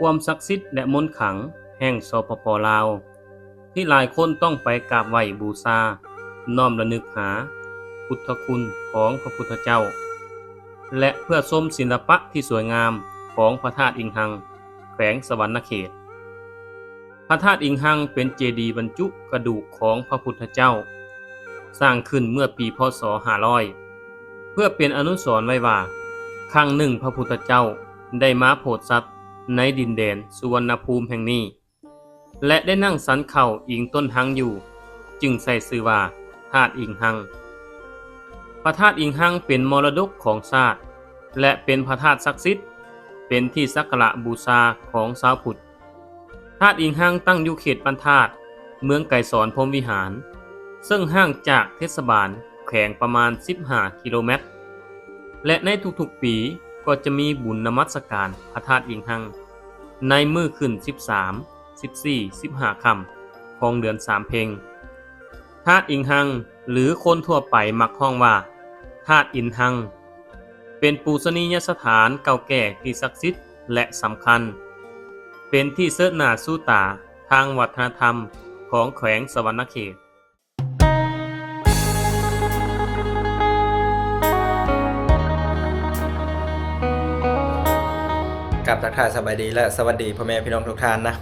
ความศักดิ์สิทธิ์และมนต์ขลังแห่งสปป.ลาวที่หลายคนต้องไปกราบไหว้บูชาน้อมระลึกหาพุทธคุณของพระพุทธเจ้าและเพื่อชมศิลปะที่สวยงามของพระธาตุอิงหังแขวงสวรรณเขตพระธาตุอิงหังเป็นเจดีย์บรรจุกระดูกของพระพุทธเจ้าสร้างขึ้นเมื่อปีพ.ศ. 500เพื่อเป็นอนุสรณ์ไว้ว่าครั้งหนึ่งพระพุทธเจ้าได้มาโปรดสัตว์ในดินแดนสุวรรณภูมิแห่งนี้และได้นั่งสันเข่าอิงต้นหังอยู่จึงใส่ชื่อว่าธาตุอิงหังพระธาตุอิงหังเป็นมรดกของชาติและเป็นพระธาตุศักดิ์สิทธิ์เป็นที่สักการะบูชาของชาวพุทธธาตุอิงหังตั้งอยู่เขตปันธาตุเมืองไกรสอนพรหมวิหารซึ่งห่างจากเทศบาลแขวงประมาณ15กิโลเมตรและในทุกๆปีก็จะมีบุญนมัสการพระธาตุอิงหังในมื้อขึ้น13 14 15ค่ำของเดือน3เพ็งธาตุอิงหังหรือคนทั่วไปมักฮ้องว่าธาตุอินหังเป็นปูชนียสถานเก่าแก่ที่ศักดิ์สิทธิ์และสำคัญเป็นที่เสิร์ชหน้าสู้ตาทางวัฒนธรรมของแขวงสวรรณเขตกับทักทายสบายดีและสวัสดีพ่อแม่พี่น้องทุกท่านนะ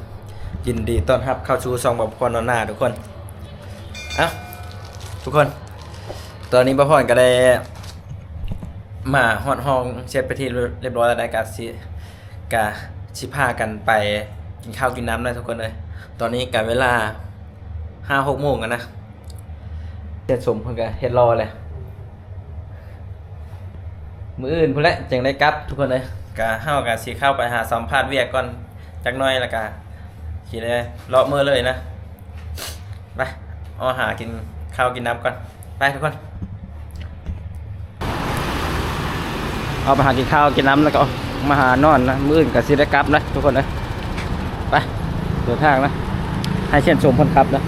ยินดีต้อนรับเข้าสู่ช่องบ่าวพรนอนหน้าทุกคนทุกคนตอนนี้บ่าวพรก็ได้มาฮอดห้องเช็ดไปที่เรียบร้อยแล้วได้กะสิพากันไปกินข้าวกินน้ำนะทุกคนเลยตอนนี้กันเวลา 5-6 โมงกันนะเฮ็ดสมเพิ่นก็เฮ็ดรอเลยมื้ออื่นพุ่นแหละจังได้กลับทุกคนเลยกะเฮาก็สิเข้าไปหาสัมภาษณ์เวียกก่อนจักหน่อยแล้วก็สิได้เลาะมื้อเลยนะไปเอาหากินข้าวกินน้ำก่อนไปทุกคนเอาไปหากินข้าวกินน้ำแล้วก็มาหานอนนะมื้ออื่นก็สิได้กลับนะทุกคนนะไปเดินทางนะให้เช่นชมคนขับนะ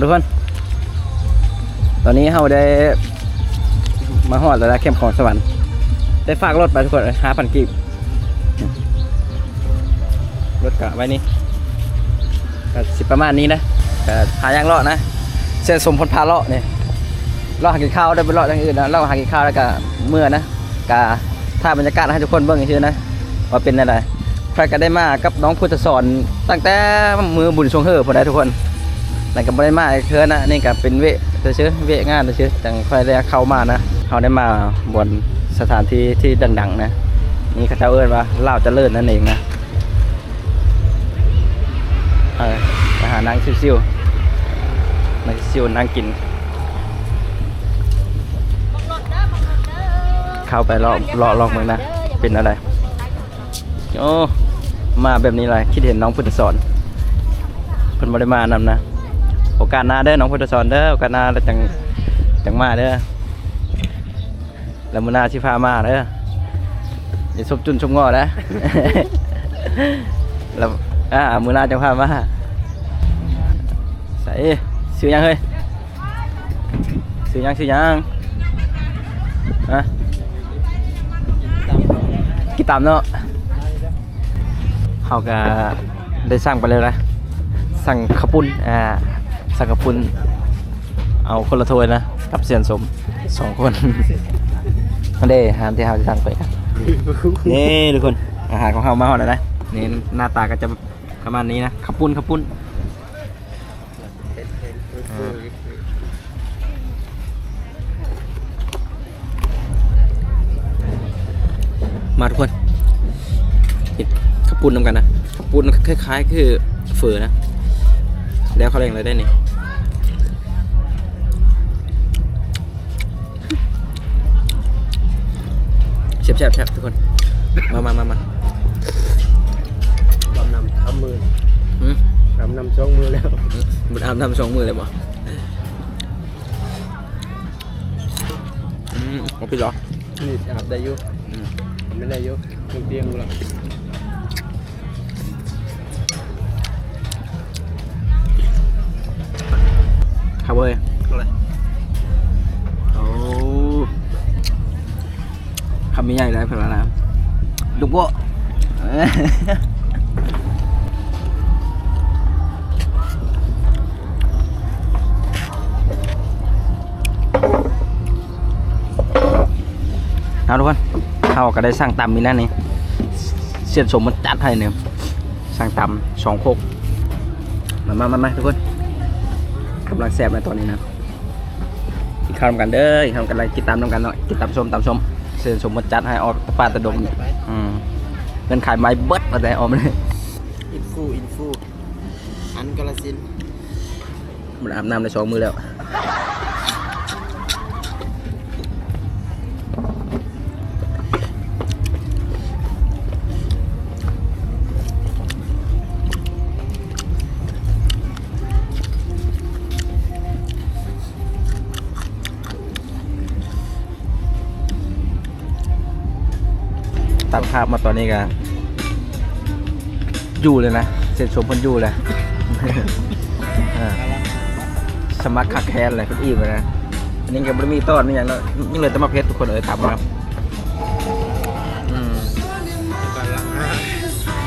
ทุกคนตอนนี้เราได้มาฮอดแล้วนะเข้มของสวรรค์ได้ฝากรถไปทุกคน 5,000 กีบรถกะไว้นี่ก็สิประมาณนี้นะก็หาอย่างเลาะนะเส้นสมพลพาเลาะเนี่ยเลาะหากินข้าวได้ไปเลาะอย่างอื่นนะเลาะหากินข้าวแล้วก็เมื่อนะกะถ่ายบรรยากาศให้ทุกคนเบิ่งอย่างเช่นนะว่าเป็นอะไรใครก็ได้มากับน้องพุทธสอนตั้งแต่มือบุญทรงเฮ่อพอได้ทุกคนนั่นก็บ่ได้มาเคือนะนี่ก็เป็นเวซื่อเวงานซื่อจังค่อยได้เข้ามานะเขาได้มาบนสถานที่ที่ดังๆนะนี่เขาเจ้าเอิ้นว่าลาวเจริญนั่นเองนะไปหานั่งชิวๆนั่งชิวนั่งกินเข้าไปเลาะเมืองนะเป็นอะไรโอ้มาแบบนี้เลยคิดเห็นน้องพุทธสอนเพิ่นบ่ได้มานำนะโอกาสหน้าเด้อน้องพุทธสอนเด้อโอกาสหน้าแล้วจังมาเด้อแล้วมื้อหน้าสิพามาเด้ออย่าซบจุนชมง้อนะ แล้วมื้อหน้าจังพามาใส่ ซื้อยังเฮ้ยซื้อยังฮะกี่ตามเนาะเขาก็ได้สั่งไปเลยนะสั่งข้าวปุ้นสั่งข้าวปุ้นเอาคนละถ้วยนะกับเสียนสม2 คนมาเด้หามที่เขาจะสั่งไปครับนี่ทุกคนอาหารของเขามาหอดแล้วนะนี่หน้าตาก็จะประมาณนี้นะข้าวปุ้นมาทุกคนกินข้าวปุ้นนำกันนะข้าวปุ้นคล้ายๆคือเฝอนะแล้วเขาเรียกอะไรได้นี่แซ่บทุกคนมา ดำนำทำมือดำนำ2 มือแล้ว มันอาบน้ำ2 มือเลยบ่เอาไปหรอ นี่อาบได้อยู่ไม่ได้อยู่เตียงกูละ ครับเว้ยอะไรโอ้คำมีใหญ่เลยเพื่อนนะลูกโบ้เอาทุกคนเขาก็ได้สั่งตำมีนั่นนี่เสียนสมมันจัดให้เนี่ยสั่งตำ2 โคกมาทุกคนกำลังแซ่บในตอนนี้นะกินข้าวกันเด้อกินข้าวกันอะไรกินตำน้ำกันหน่อยกินตำส้มเสียนสมมันจัดให้ออกปลาตะดมเงินขายไม้เบิดมาแต่ออกมาเลย อินฟูอันกาลสิน มันอาบน้ำใน2 มือแล้วตัดภาพมาตอนนี้กันอยู่เลยนะเสร็จสมพันอยู่เลย สมัครคักแค้นอะไรคุณอีกเลยนะอันนี้ก็ไม่มีต้อนนี่อย่างนั้นนี่เลยต้องมาเพชรทุกคนทำครับ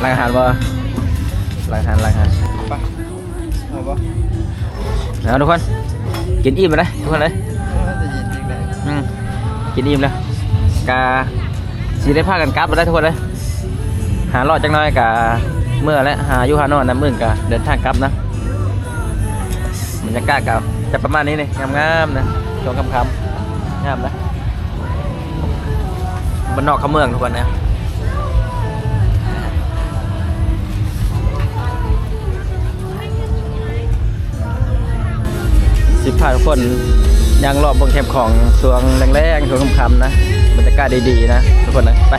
ล้างอาหารบ่ล้างอาหารไปเอาปะ แล้วทุกคนกินอิ่มไปเลยทุกคนเลยกินอิ่มแล้วกาสีได้พากันกลับมาได้ทุกคนเลยหารอดจังน้อยกะเมื่อและหาอยู่หานอนน้ำมื่นกะเดินทางกลับนะบรรยากาศกับจะประมาณนี้นี่งามๆนะช่วงค่ำๆงามนะบ้านนอกเขาเมืองทุกคนนะสิพาทุกคนยังรอบบนแคมป์ของช่วงแรงๆช่วงค่ำๆนะบรรยากาศดีๆนะทุกคนนะไป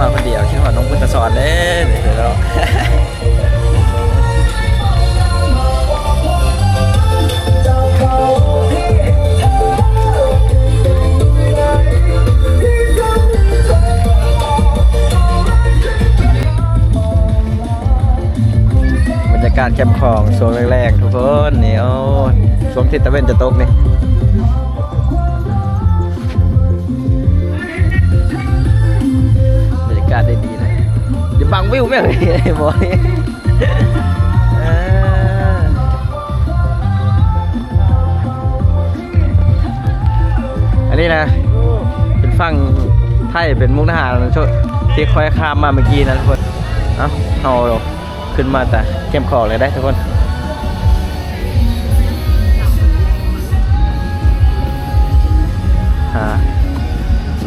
มาคนเดียวคิดว่าน้องพุทธสอนเล่นเดี๋ยวเราบรรยากาศแคมป์ของช่วงแรกๆทุกคนนี่โอ้ช่วงที่ตะเวนจะตกนี่บรรยากาศได้ดีนะเดี๋ยวบังวิวไม่เลยไอ้บอยอันนี้นะเป็นฝั่งไทยเป็นมุกดาหารที่คอยข้ามมาเมื่อกี้นะทุกคนเอาขึ้นมาแต่เข้มขอเลยได้ทุกคน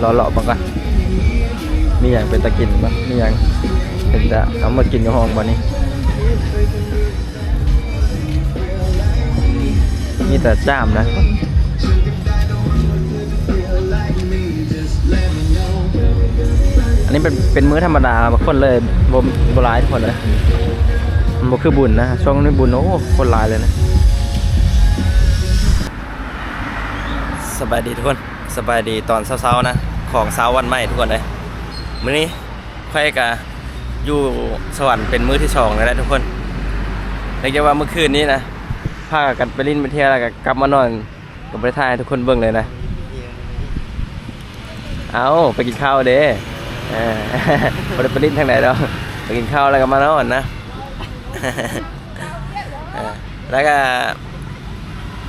รอเลาะบ้างก่อนมีอย่างเป็นตะกินบ้างมีอย่างเป็นจะเอามากินกับห้องบ้านี้มีแต่จ้ามนะอันนี้เป็นมื้อธรรมดาบางคนเลยโบราณทุกคนเลยมันบ่คือบุญนะช่วงนี้บุญโอ้คนหลายเลยนะสบายดีทุกคนสบายดีตอนเช้าๆนะของเช้าวันใหม่ทุกคนเลย มื้อนี้ค่อยกะอยู่สวรรค์เป็นมื้อที่2แล้วนะทุกคนเรียกได้ว่าเมื่อคืนนี้นะพากันไปลิ้นไปเที่ยวแล้วก็กลับมานอนกับประเทศไทยให้ทุกคนเบิ่งเลยนะเอาไปกินข้าวเด้บ่ได้ไปลิ้นทางไหนดอกไปกินข้าวแล้วก็มานอนนะ แล้วก็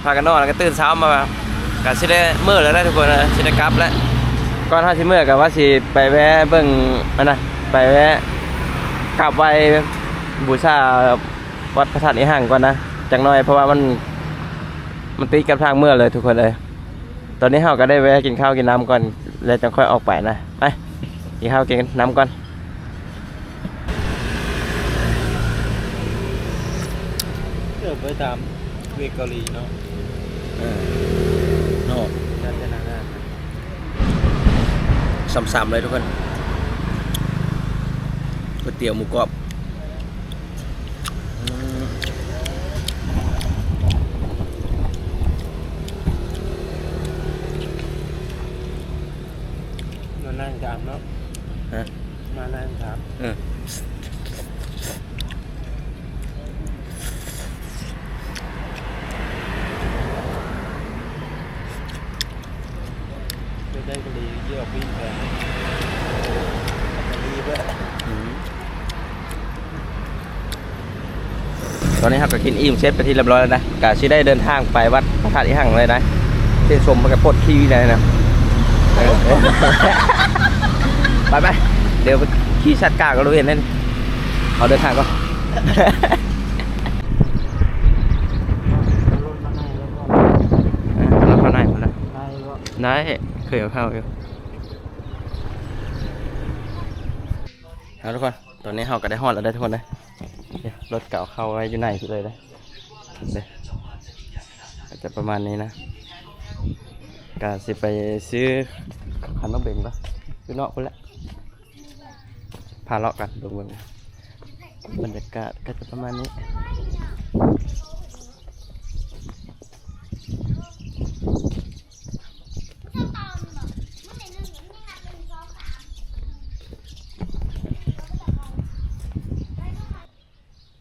พากันนอนแล้วก็ตื่นเช้ามาก็สิได้มื้อแล้วนะทุกคนนะสิได้กลับแล้วก่อนเฮาสิมื้อก็ว่าสิไปแวะเบิ่งอันน่ะไปแวะกราบไหว้บูชาวัดพระธาตุอิหังก่อนนะจังน้อยเพราะว่ามันติดกับทางเมื่อเลยทุกคนเลยตอนนี้เฮาก็ได้แวะกินข้าวกินน้ำก่อนแล้วจังค่อยออกไปนะไปกินข้าวกินน้ำก่อนเดี๋ยวไปตามเวกเกาหลีเนาะ โน่ น่าจะนาน ซ้ำๆเลยทุกคนก๋วยเตี๋ยวหมูกรอบมานั่งถามเนาะ ฮะ มานั่งถามจะได้เกาหลีเยอะวิ่งไปเกาหลีด้วย ตอนนี้ครับก็กินอิ่มเซตไปที่เรียบร้อยแล้วนะกะชิได้เดินทางไปวัดพระธาตุอิหังเลยนะเส้นสมกับปดขี้เลยนะไปไปเดี๋ยวไปขี่ชัดกลางก็รู้เห็นนั่นเขาเดินทางก็ เราเข้าได้หมดแล้วได้เคยเอาเข้าอยู่เอาทุกคนตอนนี้เราก็ได้ฮอดแล้วได้ทุกคนนะรถเก่าเข้าไว้อยู่ไหนพี่เลยนะเดี๋ยวอาจจะประมาณนี้นะกาสิไปซื้อขันมะเบ่งปะซื้อนอกคนละพาเลาะกันดูเมืองบรรยากาศก็จะประมาณนี้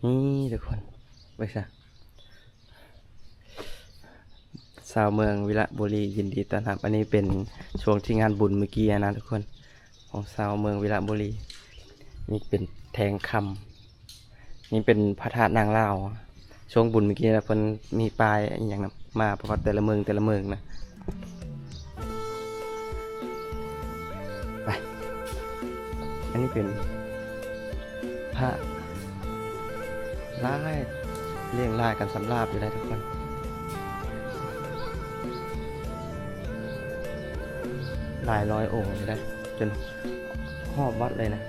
นี่ทุกคนไปซะชาวเมืองวิระบุรียินดีต้อนรับอันนี้เป็นช่วงที่งานบุญเมื่อกี้นะทุกคนของชาวเมืองวิระบุรีนี่เป็นแทงคำนี่เป็นพระธาตุนางเล่าช่วงบุญเมื่อกี้นะเพิ่นมีปลายอย่างนั้นมาเพราะว่าแต่ละเมืองนะไปอันนี้เป็นพระลายเรียงรายกันสำราบอยู่ได้ทุกคนหลายร้อยองค์อยู่ได้จนหอบวัดเลยนะ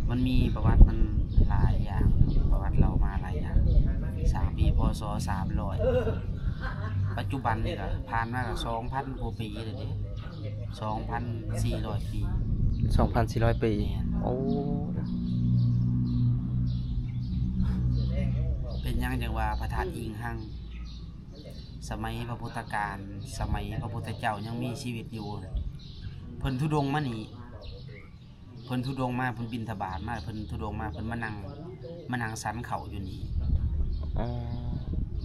มันมีประวัติมันหลายอย่างประวัติเรามาหลายอย่างสร้างปีพศ300ปัจจุบันนี่ก็ผ่านมาก็2,000 กว่าปีเลยนี่2,400 ปี 2,400 ปีโอ้ เป็นหยังจังว่าพระธาตุอิงหังสมัยพระพุทธกาลสมัยพระพุทธเจ้ายังมีชีวิตอยู่เพิ่นธุดงค์มานี่เพิ่นธุดงค์มาเพิ่นบิณฑบาตมาเพิ่นธุดงค์มาเพิ่นมานั่งสันเขาอยู่นี่ อ๋อ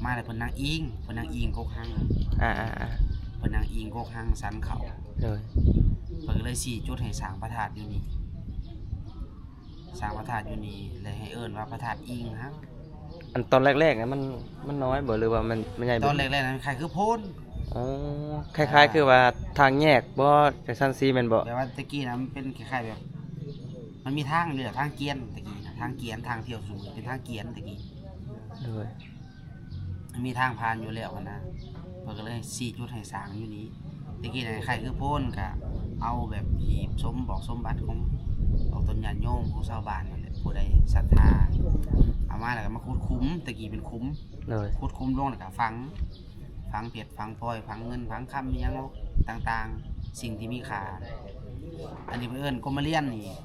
มาแล้วเพิ่นนั่งอิงกกหัง อ่า เพิ่นนั่งอิงกกหังสันเขา เลย เพิ่นก็เลยชี้จุดให้สร้างพระธาตุอยู่นี่สร้างพระธาตุอยู่นี่เลยให้เอิ้นว่าพระธาตุอิงหัง อันตอนแรกๆน่ะมันน้อยบ่หรือว่ามันใหญ่ ตอนแรกๆนั้นใครคือโพน อ๋อคล้ายๆคือว่าทางแยกบ่จากซันซีแม่นบ่ แต่ว่าตะกี้นะมันเป็นคล้ายๆแบบ มันมีทางเรือทางเกียนตะกี้นะทางเกียนทางเที่ยวสูงเป็นทางเกียนตะกี้ เลย มันมีทางผ่านอยู่แล้วนะเพิ่นก็เลยชี้จุดให้สร้างอยู่นี้ตะกี้นะใครคือโพนก็เอาแบบหีบสมบอกสมบัติของตนญาติโยมของชาวบ้านนั่นแหละผู้ใดศรัทธาเอามาแล้วก็มาขุดคุ้มตะกี้เป็นคุ้ม เลย ขุดคุ้มลงแล้วก็ฝังเพชรฝังพลอยฝังเงินฝังคำอิหยังต่างๆ สิ่งที่มีค่าอันนี้เพิ่นเอิ้นกรมเรียนนี่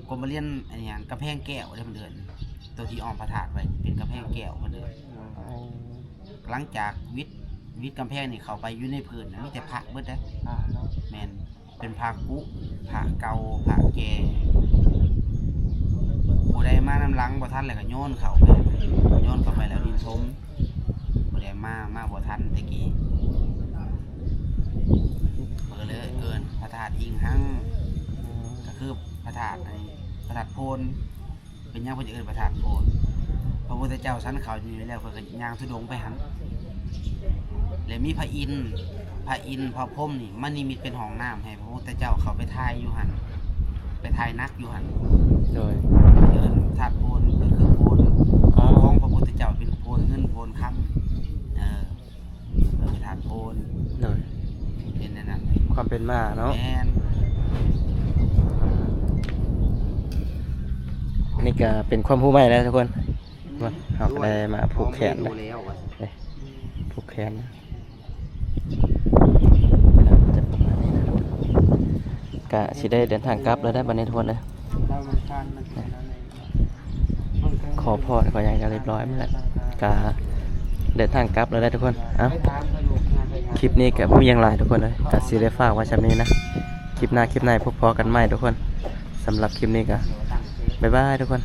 กรมเรียนอันหยังกระแพงแก้วเด้เพิ่นเอิ้นตัวที่อ้อมพระธาตุไว้เป็นกระแพงแก้วเพิ่นเอิ้น อ๋อ หลังจากวิทย์กำแพงนี่เข้าไปอยู่ในพื้นน่ะมีแต่พระเบิดเด้แม่นเป็นพระกุพระเก่าพระแก่ผู้ใดมานำหลังบ่ทันแล้วก็โยนเข้าไปแล้วดินถมผู้ใดมาบ่ทันตะกี้เพิ่นเลยเอิ้นพระธาตุอิงหังก็คือพระธาตุอันนี้พระธาตุโพนเป็นหยังเพิ่นจะเอิ้นพระธาตุโพนพระพุทธเจ้าสันเขาอยู่แล้วเพิ่นก็ย่างธุดงค์ไปหันแล้วมีพระอินทร์พระพรหมนี่มันนิมิตเป็นห้องน้ำให้พระพุทธเจ้าเขาไปทายอยู่หันไปทายนักอยู่หัน เลย เอิ้นธาตุโพนก็คือโพนของพระพุทธเจ้าเป็นโพนเงินโพนคำเป็นธาตุโพน เลย เป็นนั่นน่ะ ความเป็นมาเนาะ แม่น นี่ก็เป็นความรู้ใหม่แล้วทุกคนมาเราก็ได้มาผูกแขนนะผูกแขนนะจะประมาณนี้นะกะสิได้เดินทางกลับแล้วได้บันนี้ทุกคนเลยขอพรขออย่างจะเรียบร้อยมาแล้วกะเดินทางกลับแล้วได้ทุกคนเอ้าคลิปนี้กะผู้ยังหลายทุกคนเลยกะสิได้ฝากไว้ชั้นนี้นะคลิปหน้าพบพอกันใหม่ทุกคนสำหรับคลิปนี้กะบ๊ายบายทุกคน